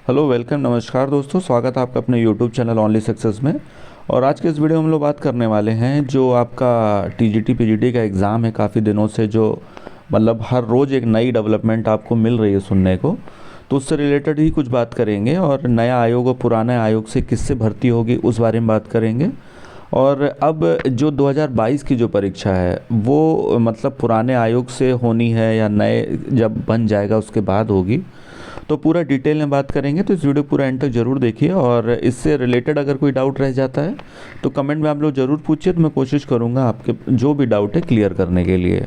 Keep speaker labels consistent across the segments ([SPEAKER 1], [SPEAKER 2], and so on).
[SPEAKER 1] Hello welcome नमस्कार दोस्तों, स्वागत है आपका अपने यूट्यूब चैनल ओनली सक्सेस में। और आज के इस वीडियो में हम लोग बात करने वाले हैं जो आपका टीजीटी पीजीटी का एग्ज़ाम है। काफ़ी दिनों से जो मतलब हर रोज़ एक नई डेवलपमेंट आपको मिल रही है सुनने को, तो उससे रिलेटेड ही कुछ बात करेंगे। और नया आयोग और पुराने आयोग से किससे भर्ती होगी उस बारे में बात करेंगे। और अब जो 2022 की जो परीक्षा है वो मतलब पुराने आयोग से होनी है या नए जब बन जाएगा उसके बाद होगी, तो पूरा डिटेल में बात करेंगे। तो इस वीडियो पूरा एंड तक ज़रूर देखिए। और इससे रिलेटेड अगर कोई डाउट रह जाता है तो कमेंट में आप लोग ज़रूर पूछिए, तो मैं कोशिश करूँगा आपके जो भी डाउट है क्लियर करने के लिए।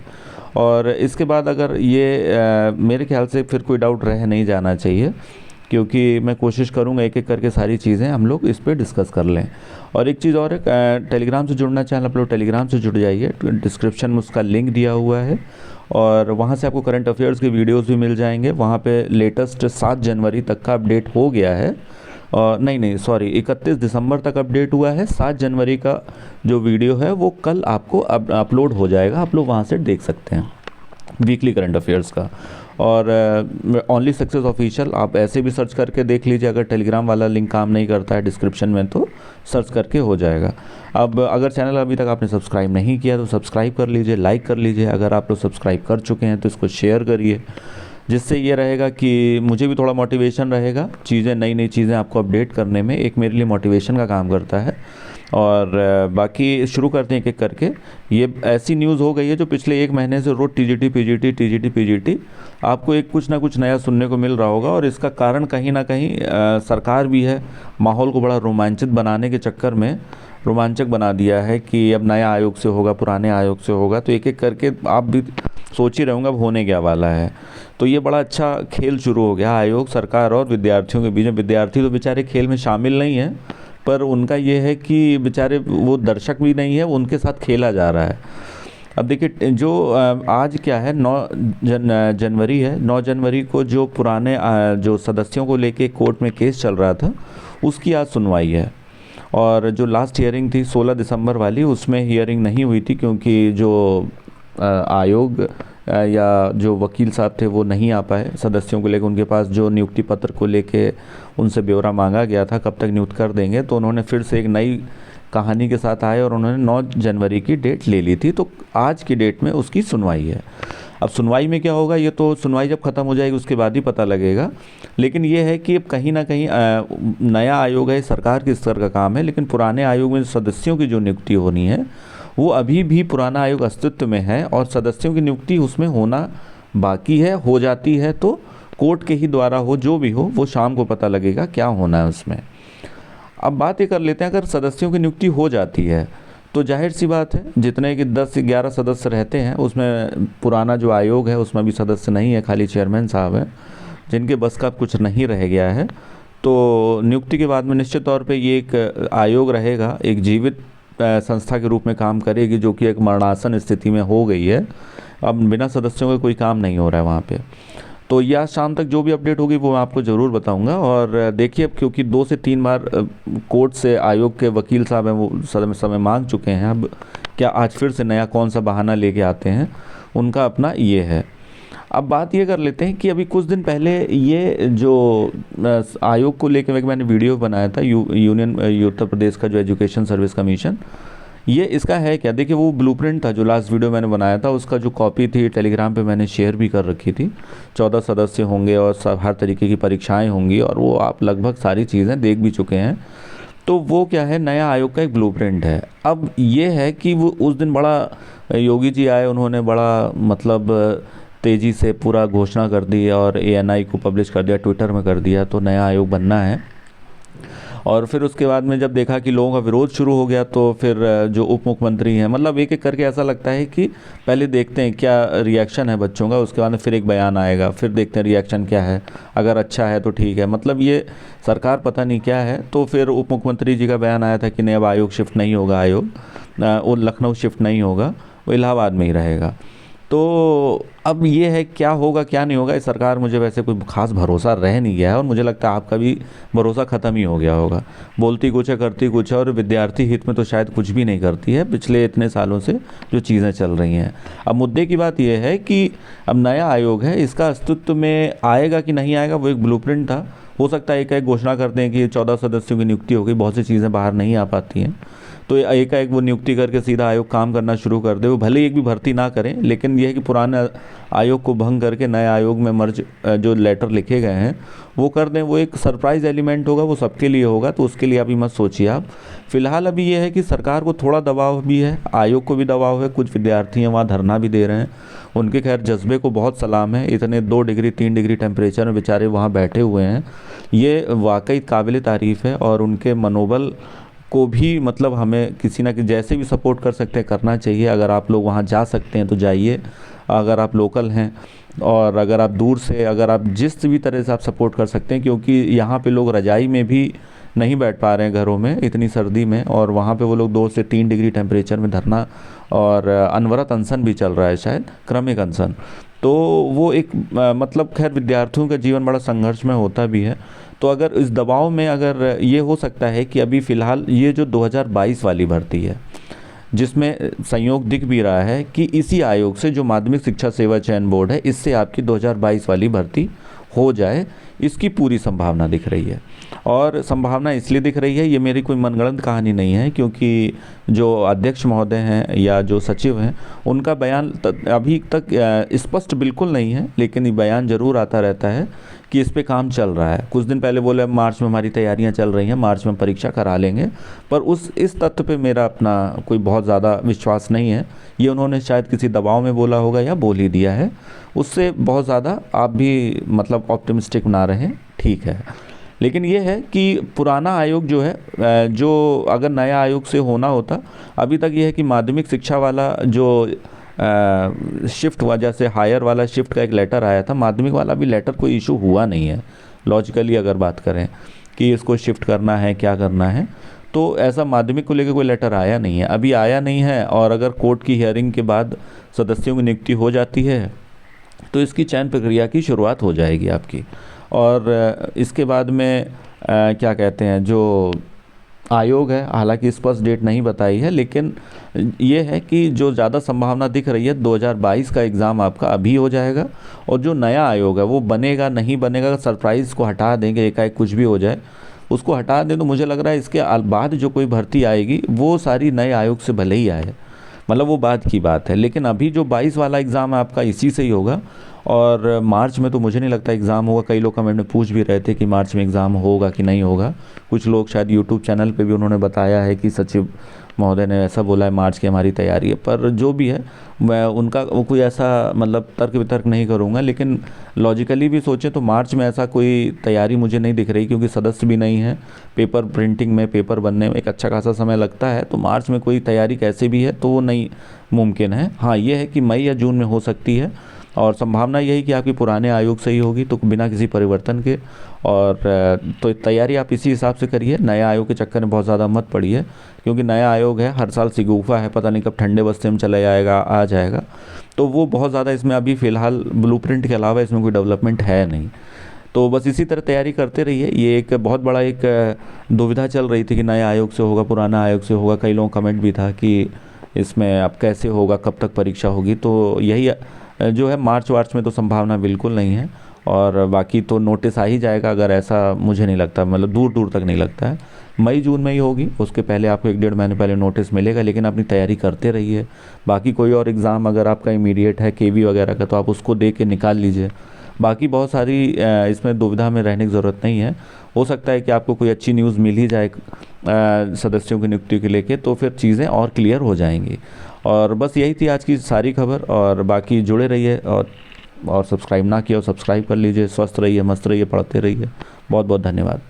[SPEAKER 1] और इसके बाद अगर ये मेरे ख्याल से फिर कोई डाउट रह नहीं जाना चाहिए, क्योंकि मैं कोशिश करूँगा एक एक करके सारी चीज़ें हम लोग इस पर डिस्कस कर लें। और एक चीज़ और है, टेलीग्राम से जुड़ना चाहें आप लोग टेलीग्राम से जुड़ जाइए, डिस्क्रिप्शन में उसका लिंक दिया हुआ है। और वहाँ से आपको करंट अफेयर्स के वीडियोस भी मिल जाएंगे। वहाँ पे लेटेस्ट 7 जनवरी तक का अपडेट हो गया है। और नहीं सॉरी, 31 दिसंबर तक अपडेट हुआ है। 7 जनवरी का जो वीडियो है वो कल आपको अपलोड हो जाएगा, आप लोग वहाँ से देख सकते हैं वीकली करंट अफेयर्स का। और ओनली सक्सेस ऑफिशियल आप ऐसे भी सर्च करके देख लीजिए। अगर टेलीग्राम वाला लिंक काम नहीं करता है डिस्क्रिप्शन में तो सर्च करके हो जाएगा। अब अगर चैनल अभी तक आपने सब्सक्राइब नहीं किया तो सब्सक्राइब कर लीजिए, लाइक कर लीजिए। अगर आप लोग सब्सक्राइब कर चुके हैं तो इसको शेयर करिए, जिससे ये रहेगा कि मुझे भी थोड़ा मोटिवेशन रहेगा, चीज़ें नई नई चीज़ें आपको अपडेट करने में एक मेरे लिए मोटिवेशन का काम करता है। और बाकी शुरू करते हैं एक एक करके। ये ऐसी न्यूज़ हो गई है जो पिछले एक महीने से रोज़ टीजीटी आपको एक कुछ ना कुछ नया सुनने को मिल रहा होगा। और इसका कारण कहीं ना कहीं सरकार भी है, माहौल को बड़ा रोमांचित बनाने के चक्कर में रोमांचक बना दिया है कि अब नया आयोग से होगा, पुराने आयोग से होगा। तो एक एक करके आप भी सोच ही रहे होंगे अब होने क्या वाला है। तो ये बड़ा अच्छा खेल शुरू हो गया आयोग, सरकार और विद्यार्थियों के बीच में। विद्यार्थी तो बेचारे खेल में शामिल नहीं हैं, पर उनका ये है कि बेचारे वो दर्शक भी नहीं है, उनके साथ खेला जा रहा है। अब देखिए जो आज क्या है, 9 जनवरी है। 9 जनवरी को जो पुराने जो सदस्यों को लेके कोर्ट में केस चल रहा था उसकी आज सुनवाई है। और जो लास्ट हियरिंग थी 16 दिसंबर वाली, उसमें हियरिंग नहीं हुई थी क्योंकि जो आयोग या जो वकील साहब थे वो नहीं आ पाए सदस्यों को लेकर। उनके पास जो नियुक्ति पत्र को लेके उनसे ब्यौरा मांगा गया था कब तक नियुक्त कर देंगे, तो उन्होंने फिर से एक नई कहानी के साथ आए और उन्होंने 9 जनवरी की डेट ले ली थी। तो आज की डेट में उसकी सुनवाई है। अब सुनवाई में क्या होगा ये तो सुनवाई जब ख़त्म हो जाएगी उसके बाद ही पता लगेगा। लेकिन ये है कि अब कहीं ना कहीं नया आयोग है, सरकार के स्तर का काम है, लेकिन पुराने आयोग में सदस्यों की जो नियुक्ति होनी है वो अभी भी पुराना आयोग अस्तित्व में है और सदस्यों की नियुक्ति उसमें होना बाकी है। हो जाती है तो कोर्ट के ही द्वारा हो, जो भी हो वो शाम को पता लगेगा क्या होना है उसमें। अब बात ये कर लेते हैं, अगर सदस्यों की नियुक्ति हो जाती है तो जाहिर सी बात है जितने कि 10 से 11 सदस्य रहते हैं उसमें पुराना जो आयोग है उसमें भी सदस्य नहीं है, खाली चेयरमैन साहब हैं जिनके बस का कुछ नहीं रह गया है। तो नियुक्ति के बाद में निश्चित तौर पे ये एक आयोग रहेगा, एक जीवित संस्था के रूप में काम करेगी, जो कि एक मरणासन स्थिति में हो गई है। अब बिना सदस्यों का कोई काम नहीं हो रहा है वहाँ पे। तो यह शाम तक जो भी अपडेट होगी वो मैं आपको ज़रूर बताऊंगा। और देखिए अब क्योंकि 2 से 3 बार कोर्ट से आयोग के वकील साहब हैं वो समय मांग चुके हैं, अब क्या आज फिर से नया कौन सा बहाना लेके आते हैं, उनका अपना ये है। अब बात ये कर लेते हैं कि अभी कुछ दिन पहले ये जो आयोग को लेकर मैंने वीडियो बनाया था, यूनियन उत्तर प्रदेश का जो एजुकेशन सर्विस कमीशन, ये इसका है क्या। देखिए वो ब्लूप्रिंट था जो लास्ट वीडियो मैंने बनाया था, उसका जो कॉपी थी टेलीग्राम पे मैंने शेयर भी कर रखी थी। 14 सदस्य होंगे और सब हर तरीके की परीक्षाएं होंगी और वो आप लगभग सारी चीज़ें देख भी चुके हैं। तो वो क्या है, नया आयोग का एक ब्लूप्रिंट है। अब ये है कि वो उस दिन बड़ा योगी जी आए, उन्होंने बड़ा मतलब तेज़ी से पूरा घोषणा कर दी और ANI को पब्लिश कर दिया, ट्विटर में कर दिया तो नया आयोग बनना है। और फिर उसके बाद में जब देखा कि लोगों का विरोध शुरू हो गया तो फिर जो उप मुख्यमंत्री हैं, मतलब एक एक करके ऐसा लगता है कि पहले देखते हैं क्या रिएक्शन है बच्चों का, उसके बाद में फिर एक बयान आएगा, फिर देखते हैं रिएक्शन क्या है, अगर अच्छा है तो ठीक है। मतलब ये सरकार पता नहीं क्या है। तो फिर उप मुख्यमंत्री जी का बयान आया था कि नहीं अब आयोग शिफ्ट नहीं होगा, आयोग वो लखनऊ शिफ्ट नहीं होगा, वो इलाहाबाद में ही रहेगा। तो अब ये है क्या होगा क्या नहीं होगा, इस सरकार मुझे वैसे कोई खास भरोसा रह नहीं गया है और मुझे लगता है आपका भी भरोसा ख़त्म ही हो गया होगा। बोलती कुछ है करती कुछ है और विद्यार्थी हित में तो शायद कुछ भी नहीं करती है पिछले इतने सालों से जो चीज़ें चल रही हैं। अब मुद्दे की बात यह है कि अब नया आयोग है, इसका अस्तित्व में आएगा कि नहीं आएगा, वो एक ब्लूप्रिंट था, हो सकता है एक घोषणा करते हैं कि 14 सदस्यों की नियुक्ति होगी, बहुत सी चीज़ें बाहर नहीं आ पाती हैं, तो एक वो नियुक्ति करके सीधा आयोग काम करना शुरू कर दे। वो भले ही एक भी भर्ती ना करें, लेकिन यह है कि पुराने आयोग को भंग करके नए आयोग में मर्ज जो लेटर लिखे गए हैं वो कर दें। वो एक सरप्राइज एलिमेंट होगा, वो सबके लिए होगा, तो उसके लिए अभी मत सोचिए आप। फिलहाल अभी ये है कि सरकार को थोड़ा दबाव भी है, आयोग को भी दबाव है, कुछ विद्यार्थी हैं वहाँ धरना भी दे रहे हैं। उनके खैर जज्बे को बहुत सलाम है, इतने 2 डिग्री 3 डिग्री टेम्परेचर में बेचारे वहाँ बैठे हुए हैं, ये वाकई काबिल तारीफ़ है। और उनके मनोबल को भी मतलब हमें किसी ना किसी जैसे भी सपोर्ट कर सकते हैं करना चाहिए। अगर आप लोग वहाँ जा सकते हैं तो जाइए, अगर आप लोकल हैं, और अगर आप दूर से, अगर आप जिस भी तरह से आप सपोर्ट कर सकते हैं, क्योंकि यहाँ पे लोग रजाई में भी नहीं बैठ पा रहे हैं घरों में इतनी सर्दी में, और वहाँ पे वो लोग 2 से 3 डिग्री टेम्परेचर में धरना और अनवरत अनशन भी चल रहा है, शायद क्रमिक अनशन। तो वो एक मतलब खैर विद्यार्थियों का जीवन बड़ा संघर्ष में होता भी है। तो अगर इस दबाव में अगर ये हो सकता है कि अभी फ़िलहाल ये जो 2022 वाली भर्ती है, जिसमें संयोग दिख भी रहा है कि इसी आयोग से जो माध्यमिक शिक्षा सेवा चयन बोर्ड है, इससे आपकी 2022 वाली भर्ती हो जाए, इसकी पूरी संभावना दिख रही है। और संभावना इसलिए दिख रही है, ये मेरी कोई मनगढ़ंत कहानी नहीं है, क्योंकि जो अध्यक्ष महोदय हैं या जो सचिव हैं, उनका बयान अभी तक स्पष्ट बिल्कुल नहीं है, लेकिन ये बयान ज़रूर आता रहता है कि इस पे काम चल रहा है। कुछ दिन पहले बोले मार्च में हमारी तैयारियां चल रही हैं, मार्च में परीक्षा करा लेंगे, पर इस तथ्य पे मेरा अपना कोई बहुत ज़्यादा विश्वास नहीं है। ये उन्होंने शायद किसी दबाव में बोला होगा या बोल ही दिया है, उससे बहुत ज़्यादा आप भी मतलब ऑप्टिमिस्टिक ना रहें, ठीक है। लेकिन ये है कि पुराना आयोग जो है, जो अगर नया आयोग से होना होता, अभी तक ये है कि माध्यमिक शिक्षा वाला जो शिफ्ट वजह से हायर वाला शिफ्ट का एक लेटर आया था, माध्यमिक वाला भी लेटर कोई इशू हुआ नहीं है। लॉजिकली अगर बात करें कि इसको शिफ्ट करना है, क्या करना है, तो ऐसा माध्यमिक को लेकर कोई लेटर आया नहीं है, अभी आया नहीं है। और अगर कोर्ट की हियरिंग के बाद सदस्यों की नियुक्ति हो जाती है तो इसकी चयन प्रक्रिया की शुरुआत हो जाएगी आपकी। और इसके बाद में क्या कहते हैं, जो आयोग है, हालांकि स्पष्ट डेट नहीं बताई है, लेकिन ये है कि जो ज़्यादा संभावना दिख रही है 2022 का एग्ज़ाम आपका अभी हो जाएगा। और जो नया आयोग है वो बनेगा नहीं बनेगा, सरप्राइज़ को हटा देंगे, एकाएक कुछ भी हो जाए उसको हटा दें, तो मुझे लग रहा है इसके बाद जो कोई भर्ती आएगी वो सारी नए आयोग से भले ही आए, मतलब वो बाद की बात है। लेकिन अभी जो 22 वाला एग्ज़ाम है आपका इसी से ही होगा। और मार्च में तो मुझे नहीं लगता एग्ज़ाम होगा। कई लोग कमेंट में पूछ भी रहे थे कि मार्च में एग्ज़ाम होगा कि नहीं होगा। कुछ लोग शायद यूट्यूब चैनल पे भी उन्होंने बताया है कि सचिव महोदय ने ऐसा बोला है मार्च की हमारी तैयारी है। पर जो भी है मैं उनका कोई ऐसा मतलब तर्क वितर्क नहीं करूँगा, लेकिन लॉजिकली भी सोचें तो मार्च में ऐसा कोई तैयारी मुझे नहीं दिख रही, क्योंकि सदस्य भी नहीं है, पेपर प्रिंटिंग में, पेपर बनने में एक अच्छा खासा समय लगता है। तो मार्च में कोई तैयारी कैसे भी है तो वो नहीं मुमकिन है। हाँ, ये है कि मई या जून में हो सकती है, और संभावना यही कि आपकी पुराने आयोग से ही होगी, तो बिना किसी परिवर्तन के। और तो तैयारी आप इसी हिसाब से करिए, नए आयोग के चक्कर में बहुत ज़्यादा मत पड़िए, क्योंकि नया आयोग है, हर साल सिगुफा है, पता नहीं कब ठंडे बस्ते में चला जाएगा, आ जाएगा। तो वो बहुत ज़्यादा इसमें अभी फ़िलहाल ब्लूप्रिंट के अलावा इसमें कोई डेवलपमेंट है नहीं। तो बस इसी तरह तैयारी करते रहिए। ये एक बहुत बड़ा एक दुविधा चल रही थी कि नए आयोग से होगा, पुराना आयोग से होगा। कई लोगों का कमेंट भी था कि इसमें अब कैसे होगा, कब तक परीक्षा होगी। तो यही जो है मार्च वार्च में तो संभावना बिल्कुल नहीं है, और बाकी तो नोटिस आ ही जाएगा। अगर ऐसा मुझे नहीं लगता, मतलब दूर दूर तक नहीं लगता है, मई जून में ही होगी। उसके पहले आपको 1-1.5 महीने पहले नोटिस मिलेगा, लेकिन अपनी तैयारी करते रहिए। बाकी कोई और एग्ज़ाम अगर आपका इमीडिएट है केवी वगैरह का, तो आप उसको दे के निकाल लीजिए। बाकी बहुत सारी इसमें दुविधा में रहने की ज़रूरत नहीं है। हो सकता है कि आपको कोई अच्छी न्यूज़ मिल ही जाए सदस्यों की नियुक्ति को लेके, तो फिर चीज़ें और क्लियर हो जाएंगी। और बस यही थी आज की सारी खबर। और बाकी जुड़े रहिए, और सब्सक्राइब ना किया और सब्सक्राइब कर लीजिए। स्वस्थ रहिए, मस्त रहिए, पढ़ते रहिए। बहुत बहुत धन्यवाद।